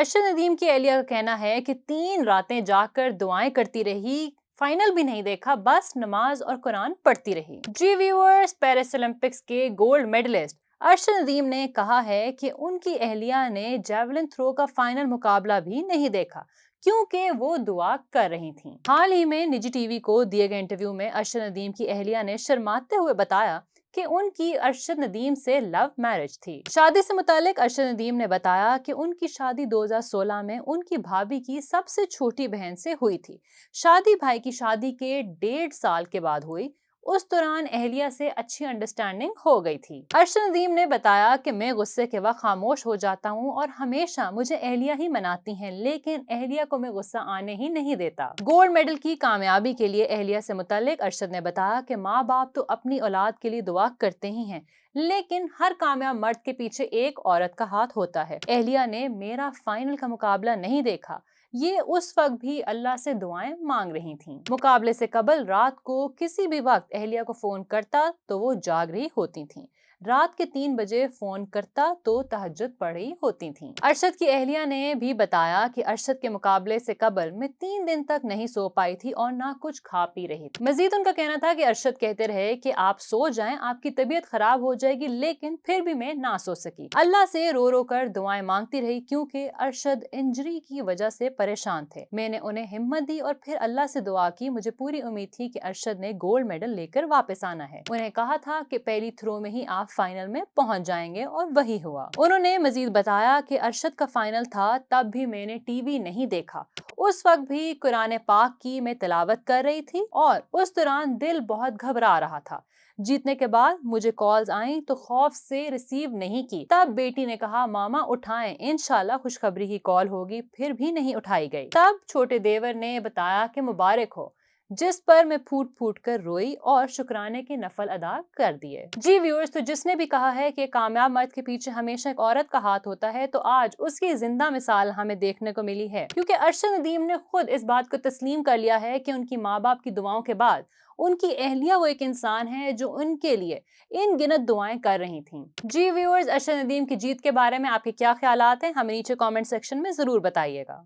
अरशद नदीम की एहलिया का कहना है कि 3 रातें जाकर दुआएं करती रही, फाइनल भी नहीं देखा, बस नमाज और कुरान पढ़ती रही। जी व्यूअर्स, पेरिस ओलंपिक्स के गोल्ड मेडलिस्ट अरशद नदीम ने कहा है कि उनकी एहलिया ने जेवलिन थ्रो का फाइनल मुकाबला भी नहीं देखा क्योंकि वो दुआ कर रही थीं। हाल ही में निजी टीवी को दिए गए इंटरव्यू में अरशद नदीम की एहलिया ने शर्माते हुए बताया कि उनकी अरशद नदीम से लव मैरिज थी। शादी से मुतालिक अरशद नदीम ने बताया कि उनकी शादी 2016 में उनकी भाभी की सबसे छोटी बहन से हुई थी। शादी भाई की शादी के 1.5 साल के बाद हुई। उस दौरान एहलिया से अच्छी अंडरस्टैंडिंग हो गई थी। अरशद नदीम ने बताया कि मैं गुस्से के वक्त खामोश हो जाता हूँ और हमेशा मुझे एहलिया ही मनाती हैं, लेकिन एहलिया को मैं गुस्सा आने ही नहीं देता। गोल्ड मेडल की कामयाबी के लिए एहलिया से मुतालिक अरशद ने बताया कि माँ बाप तो अपनी औलाद के लिए दुआ करते ही हैं, लेकिन हर कामयाब मर्द के पीछे एक औरत का हाथ होता है। एहलिया ने मेरा फाइनल का मुकाबला नहीं देखा, ये उस वक्त भी अल्लाह से दुआएं मांग रही थीं। मुकाबले से कबल रात को किसी भी वक्त एहलिया को फोन करता तो वो जाग रही होती थीं। रात के 3 बजे फोन करता तो तहज्जुद पढ़ रही होती थीं। अरशद की एहलिया ने भी बताया कि अरशद के मुकाबले से कबल मैं 3 दिन तक नहीं सो पाई थी और ना कुछ खा पी रही थी। मजीद उनका कहना था कि अरशद कहते रहे कि आप सो जाएं, आपकी तबीयत खराब हो जाएगी, लेकिन फिर भी मैं ना सो सकी। अल्लाह से रो रो कर दुआएं मांगती रही क्योंकि अरशद इंजरी की वजह से परेशान थे। मैंने उन्हें हिम्मत दी और फिर अल्लाह से दुआ की। मुझे पूरी उम्मीद थी कि अरशद ने गोल्ड मेडल लेकर वापस आना है। उन्हें कहा था कि पहली थ्रो में ही आप फाइनल में पहुंच जाएंगे और वही हुआ। उन्होंने मजीद बताया कि अरशद का फाइनल था, तब भी मैंने टीवी नहीं देखा। उस वक्त भी कुरान पाक की मैं तिलावत कर रही थी और उस दौरान दिल बहुत घबरा रहा था। जीतने के बाद मुझे कॉल्स आई तो खौफ से रिसीव नहीं की। तब बेटी ने कहा मामा उठाएं, इंशाल्लाह खुशखबरी की कॉल होगी, फिर भी नहीं उठाई गई। तब छोटे देवर ने बताया कि मुबारक हो, जिस पर मैं फूट फूट कर रोई और शुक्राने के नफल अदा कर दिए। जी व्यूअर्स, तो जिसने भी कहा है कि कामयाब मर्द के पीछे हमेशा एक औरत का हाथ होता है, तो आज उसकी जिंदा मिसाल हमें देखने को मिली है, क्योंकि अरशद नदीम ने खुद इस बात को तस्लीम कर लिया है कि उनकी माँ बाप की दुआओं के बाद उनकी एहलिया वो एक इंसान है जो उनके लिए इन गिनत दुआएं कर रही थीं। जी व्यूअर्स, अरशद नदीम की जीत के बारे में आपके क्या ख्यालात हैं, हमें नीचे कमेंट सेक्शन में जरूर बताइएगा।